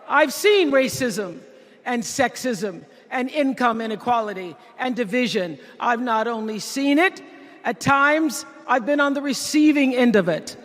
I've seen racism and sexism and income inequality and division. I've not only seen it, at times I've been on the receiving end of it.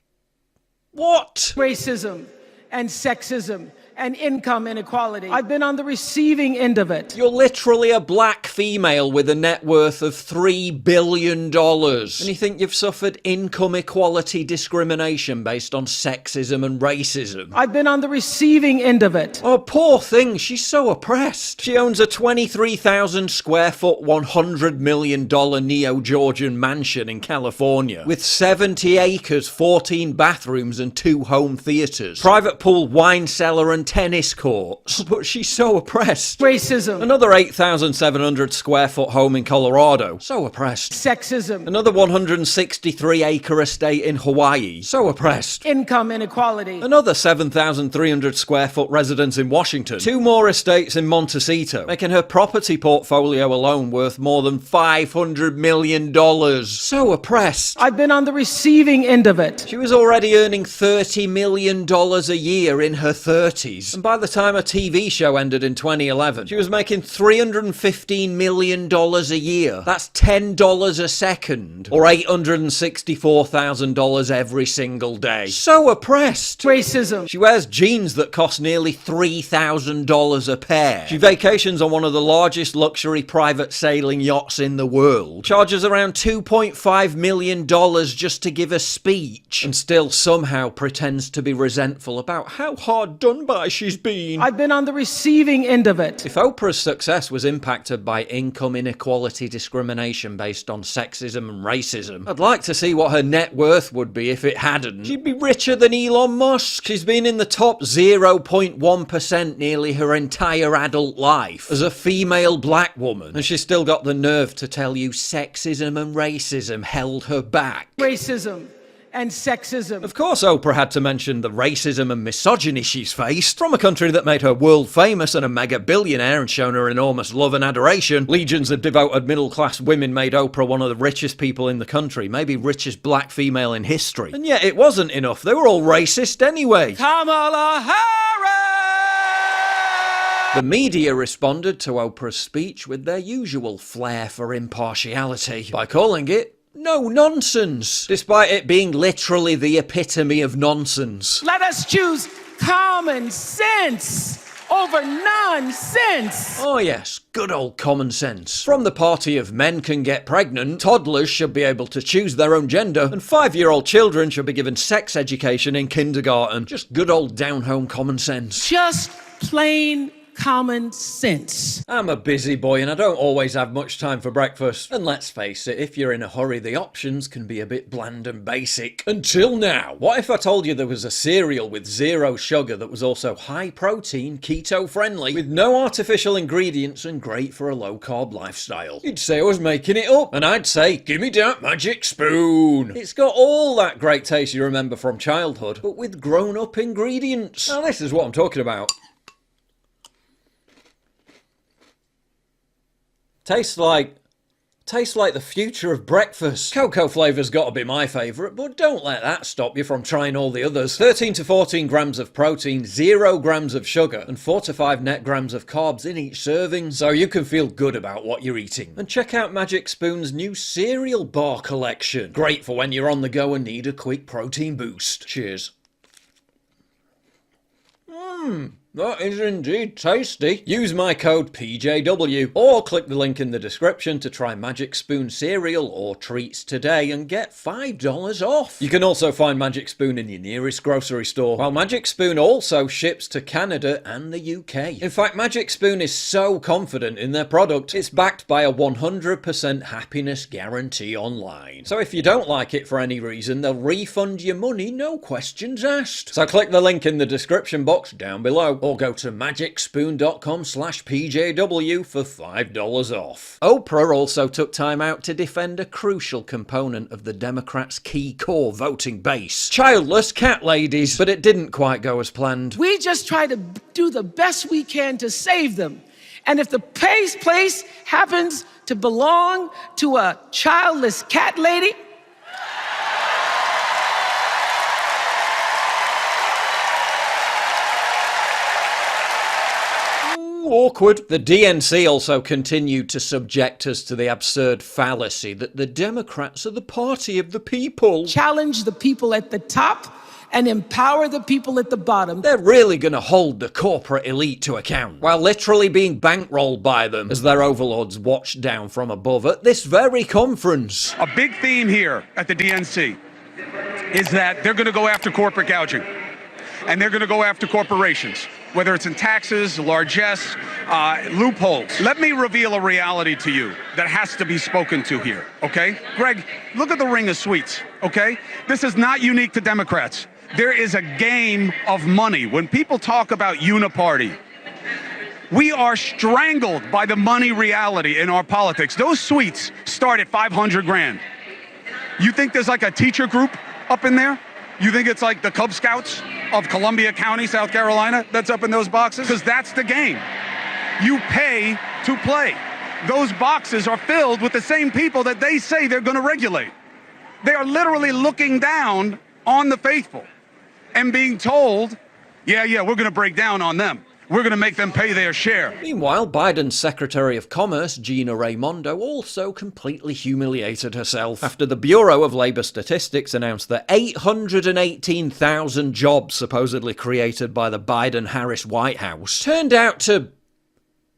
What? Racism and sexism and income inequality. I've been on the receiving end of it. You're literally a black female with a net worth of $3 billion. And you think you've suffered income equality discrimination based on sexism and racism? I've been on the receiving end of it. Oh, poor thing, she's so oppressed. She owns a 23,000 square foot, $100 million neo-Georgian mansion in California with 70 acres, 14 bathrooms and 2 home theatres, private pool, wine cellar and tennis courts. But she's so oppressed. Racism. Another 8,700 square foot home in Colorado. So oppressed. Sexism. Another 163 acre estate in Hawaii. So oppressed. Income inequality. Another 7,300 square foot residence in Washington. 2 more estates in Montecito, making her property portfolio alone worth more than $500 million. So oppressed. I've been on the receiving end of it. She was already earning $30 million a year in her 30s. And by the time her TV show ended in 2011, she was making $315 million a year. That's $10 a second, or $864,000 every single day. So oppressed. Racism. She wears jeans that cost nearly $3,000 a pair. She vacations on one of the largest luxury private sailing yachts in the world. Charges around $2.5 million just to give a speech. And still somehow pretends to be resentful about how hard done by she's been. I've been on the receiving end of it. If Oprah's success was impacted by income inequality discrimination based on sexism and racism, I'd like to see what her net worth would be if it hadn't. She'd be richer than Elon Musk. She's been in the top 0.1% nearly her entire adult life as a female black woman, and she's still got the nerve to tell you sexism and racism held her back. Racism and sexism. Of course Oprah had to mention the racism and misogyny she's faced. From a country that made her world famous and a mega billionaire and shown her enormous love and adoration, legions of devoted middle-class women made Oprah one of the richest people in the country, maybe richest black female in history. And yet it wasn't enough. They were all racist anyway. Kamala Harris! The media responded to Oprah's speech with their usual flair for impartiality by calling it no nonsense, despite it being literally the epitome of nonsense. Let us choose common sense over nonsense. Oh yes, good old common sense. From the party of men can get pregnant, toddlers should be able to choose their own gender, and 5-year-old children should be given sex education in kindergarten. Just good old down-home common sense. Just plain common sense. I'm a busy boy and I don't always have much time for breakfast. And let's face it, if you're in a hurry, the options can be a bit bland and basic. Until now. What if I told you there was a cereal with 0 sugar that was also high protein, keto friendly, with no artificial ingredients and great for a low carb lifestyle? You'd say I was making it up, and I'd say, give me that magic spoon. It's got all that great taste you remember from childhood, but with grown up ingredients. Now this is what I'm talking about. Tastes like the future of breakfast. Cocoa flavour's got to be my favourite, but don't let that stop you from trying all the others. 13 to 14 grams of protein, 0 grams of sugar, and 4 to 5 net grams of carbs in each serving, so you can feel good about what you're eating. And check out Magic Spoon's new cereal bar collection. Great for when you're on the go and need a quick protein boost. Cheers. That is indeed tasty. Use my code PJW or click the link in the description to try Magic Spoon cereal or treats today and get $5 off. You can also find Magic Spoon in your nearest grocery store, while Magic Spoon also ships to Canada and the UK. In fact, Magic Spoon is so confident in their product, it's backed by a 100% happiness guarantee online. So if you don't like it for any reason, they'll refund your money, no questions asked. So click the link in the description box down below, or go to magicspoon.com/PJW for $5 off. Oprah also took time out to defend a crucial component of the Democrats' key core voting base: childless cat ladies. But it didn't quite go as planned. We just try to do the best we can to save them. And if the place happens to belong to a childless cat lady, Awkward. The DNC also continued to subject us to the absurd fallacy that the Democrats are the party of the people. Challenge the people at the top and empower the people at the bottom. They're really going to hold the corporate elite to account, while literally being bankrolled by them as their overlords watched down from above at this very conference. A big theme here at the DNC is that they're going to go after corporate gouging, and they're going to go after corporations, whether it's in taxes, largesse, loopholes. Let me reveal a reality to you that has to be spoken to here, okay? Greg, look at the ring of sweets, okay? This is not unique to Democrats. There is a game of money. When people talk about uniparty, we are strangled by the money reality in our politics. Those suites start at 500 grand. You think there's like a teacher group up in there? You think it's like the Cub Scouts of Columbia County, South Carolina, that's up in those boxes? Because that's the game. You pay to play. Those boxes are filled with the same people that they say they're going to regulate. They are literally looking down on the faithful and being told, yeah, we're going to break down on them. We're going to make them pay their share. Meanwhile, Biden's Secretary of Commerce, Gina Raimondo, also completely humiliated herself after the Bureau of Labor Statistics announced that 818,000 jobs supposedly created by the Biden-Harris White House turned out to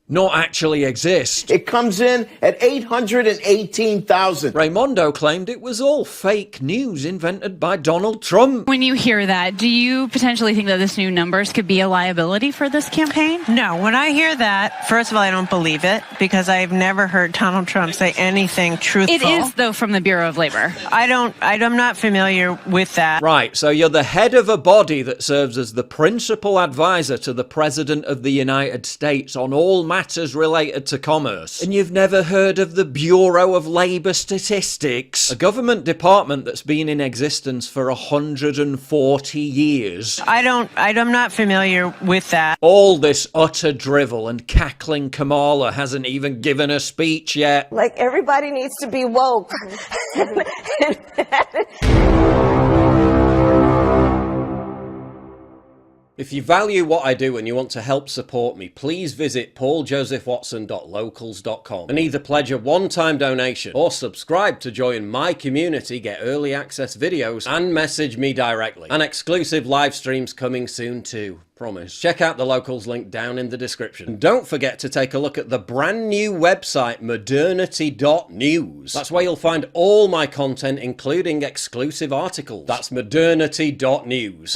not actually exist. It comes in at 818,000. Raimondo claimed it was all fake news invented by Donald Trump. When you hear that, do you potentially think that this new numbers could be a liability for this campaign? No, when I hear that, first of all, I don't believe it because I've never heard Donald Trump say anything truthful. It is, though, from the Bureau of Labor. I'm not familiar with that. Right, so you're the head of a body that serves as the principal advisor to the President of the United States on all matters related to commerce, and you've never heard of the Bureau of Labor Statistics, a government department that's been in existence for 140 years. I'm not familiar with that. All this utter drivel, and cackling Kamala hasn't even given a speech yet. Like, everybody needs to be woke. If you value what I do and you want to help support me, please visit pauljosephwatson.locals.com and either pledge a one-time donation or subscribe to join my community, get early access videos, and message me directly. And exclusive live streams coming soon too. Promise. Check out the Locals link down in the description. And don't forget to take a look at the brand new website, modernity.news. That's where you'll find all my content, including exclusive articles. That's modernity.news.